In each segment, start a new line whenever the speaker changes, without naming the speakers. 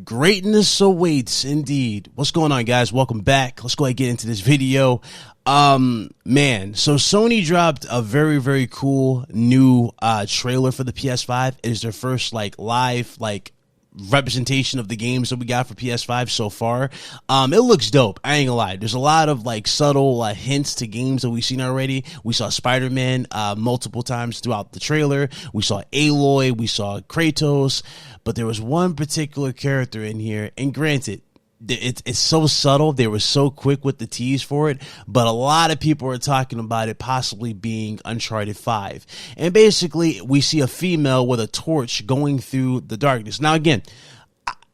Greatness awaits indeed. What's going on, guys? Welcome back. Let's go ahead and get into this video. Man, so Sony dropped a very cool new trailer for the PS5. It is their first live representation of the games that we got for PS5 so far. It looks dope. I ain't gonna lie. There's a lot of subtle hints to games that we've seen already. We saw Spider-Man multiple times throughout the trailer. We saw Aloy, we saw Kratos, but there was one particular character in here, and granted, it's so subtle. They were so quick with the tease for it, but a lot of people are talking about it possibly being Uncharted 5. And basically, we see a female with a torch going through the darkness. Now, again,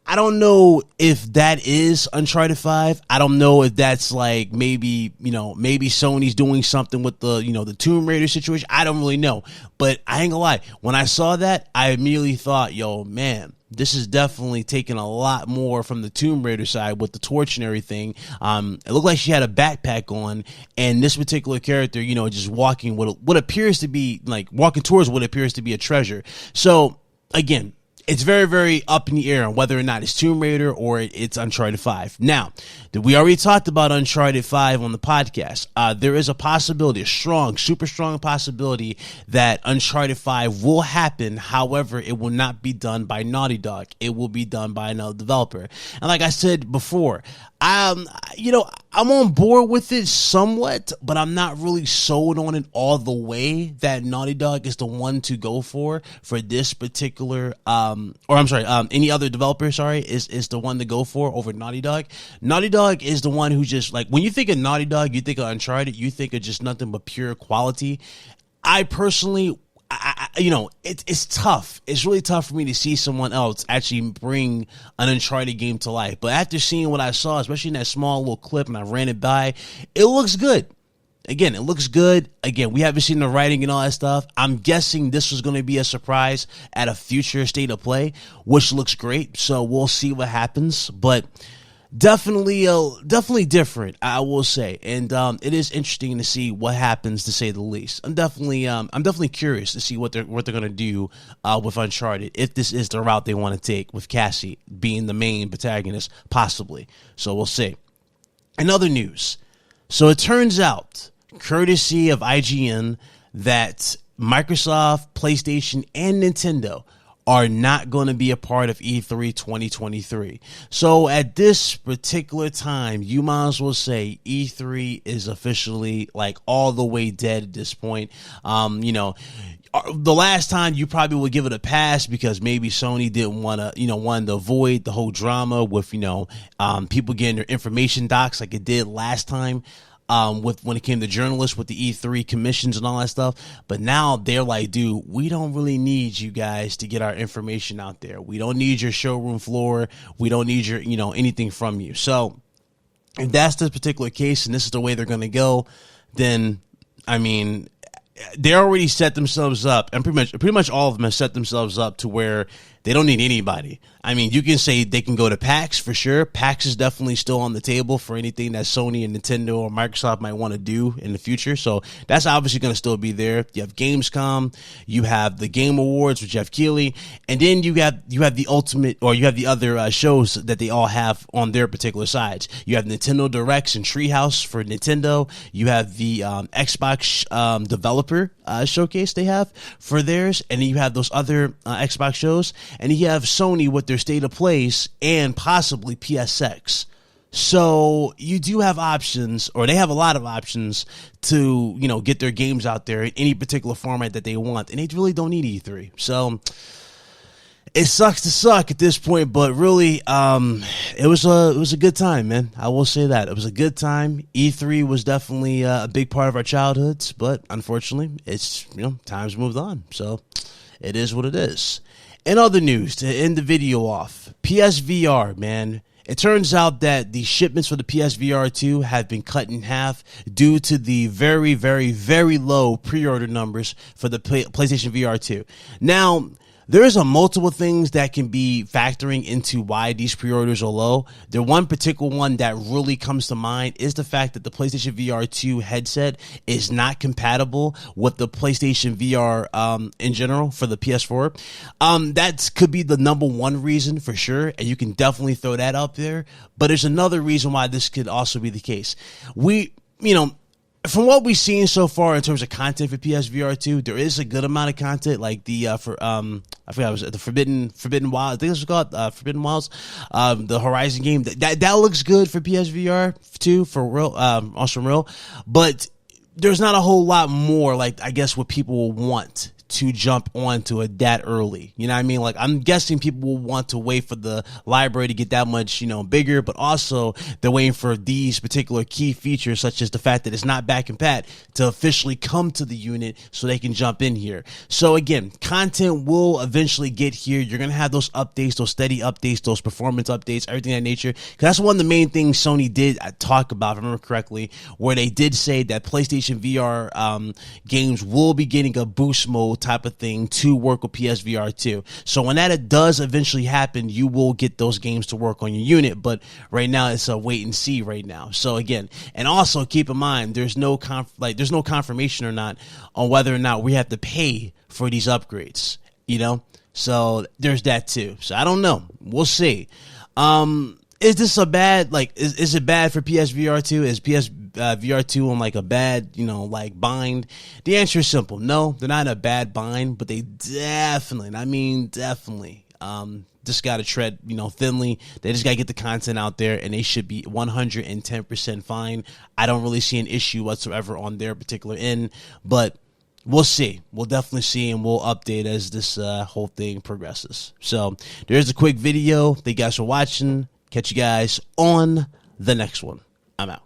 I don't know if that is Uncharted 5. I don't know if that's maybe Sony's doing something with the Tomb Raider situation. I don't really know, but I ain't gonna lie. When I saw that, I immediately thought, yo, man, this is definitely taking a lot more from the Tomb Raider side with the torch and everything. It looked like she had a backpack on, and this particular character, just walking what appears to be walking towards what appears to be a treasure. So again, it's very up in the air on whether or not it's Tomb Raider or it's Uncharted 5. Now, we already talked about Uncharted 5 on the podcast. There is a possibility, super strong possibility that Uncharted 5 will happen. However, it will not be done by Naughty Dog. It will be done by another developer. And like I said before, I'm on board with it somewhat, but I'm not really sold on it all the way that Naughty Dog is the one to go for this particular, any other developer, is the one to go for over Naughty Dog. Naughty Dog is the one who just, when you think of Naughty Dog, you think of Uncharted, you think of just nothing but pure quality. I personally, it's tough. It's really tough for me to see someone else actually bring an Uncharted game to life. But after seeing what I saw, especially in that small little clip, and I ran it by, it looks good. Again, it looks good. Again, we haven't seen the writing and all that stuff. I'm guessing this was going to be a surprise at a future state of play, which looks great. So we'll see what happens. But definitely different, I will say, and it is interesting to see what happens, to say the least. I'm definitely curious to see what they're gonna do with Uncharted, if this is the route they want to take with Cassie being the main protagonist, possibly. So we'll see. In other news, so it turns out, courtesy of IGN, that Microsoft, PlayStation, and Nintendo are not going to be a part of E3 2023. So at this particular time, you might as well say E3 is officially all the way dead at this point. The last time you probably would give it a pass because maybe Sony didn't wanted to avoid the whole drama with, people getting their information docs like it did last time. When it came to journalists with the E3 commissions and all that stuff. But now they're like, dude, we don't really need you guys to get our information out there. We don't need your showroom floor. We don't need your, anything from you. So if that's the particular case and this is the way they're going to go, then, they already set themselves up, and pretty much all of them have set themselves up to where they don't need anybody. You can say they can go to PAX for sure. PAX is definitely still on the table for anything that Sony and Nintendo or Microsoft might want to do in the future. So that's obviously going to still be there. You have Gamescom, you have the Game Awards with Jeff Keighley, and then you have the ultimate, or you have the other shows that they all have on their particular sides. You have Nintendo Directs and Treehouse for Nintendo. You have the Xbox developer showcase they have for theirs, and then you have those other Xbox shows, and you have Sony with their state of plays and possibly PSX. So you do have options, or they have a lot of options to get their games out there in any particular format that they want, and they really don't need E3. So it sucks to suck at this point, but really, it was a good time, man. I will say that. It was a good time. E3 was definitely a big part of our childhoods, but unfortunately, it's, time's moved on. So it is what it is. In other news, to end the video off, PSVR, man. It turns out that the shipments for the PSVR2 have been cut in half due to the very low pre-order numbers for the PlayStation VR2. Now, There's a multiple things that can be factoring into why these pre-orders are low. The one particular one that really comes to mind is the fact that the PlayStation VR2 headset is not compatible with the PlayStation VR in general for the PS4. That could be the number one reason for sure, and you can definitely throw that up there. But there's another reason why this could also be the case. From what we've seen so far in terms of content for PSVR2, there is a good amount of content, like the I forgot it was the Forbidden Wild. I think this was called Forbidden Wilds, the Horizon game. That looks good for PSVR2 for real, also real. But there's not a whole lot more, like I guess what people will want to jump onto it that early. You know what I mean? Like, I'm guessing people will want to wait for the library to get that much, bigger, but also they're waiting for these particular key features, such as the fact that it's not back and pat, to officially come to the unit so they can jump in here. So again, content will eventually get here. You're going to have those updates, those steady updates, those performance updates, everything of that nature. Cause that's one of the main things Sony did talk about, if I remember correctly, where they did say that PlayStation VR games will be getting a boost mode type of thing to work with PSVR 2. So when that does eventually happen, you will get those games to work on your unit. But right now it's a wait and see right now. So again, and also keep in mind, there's no confirmation or not on whether or not we have to pay for these upgrades, So there's that too. So I don't know. We'll see. Is this a bad, is it bad for PSVR 2? Is PSVR 2 on a bad, bind? The answer is simple. No, they're not in a bad bind, but they definitely, just got to tread, thinly. They just got to get the content out there, and they should be 110% fine. I don't really see an issue whatsoever on their particular end, but we'll see. We'll definitely see, and we'll update as this whole thing progresses. So there's a quick video. Thank you guys for watching. Catch you guys on the next one. I'm out.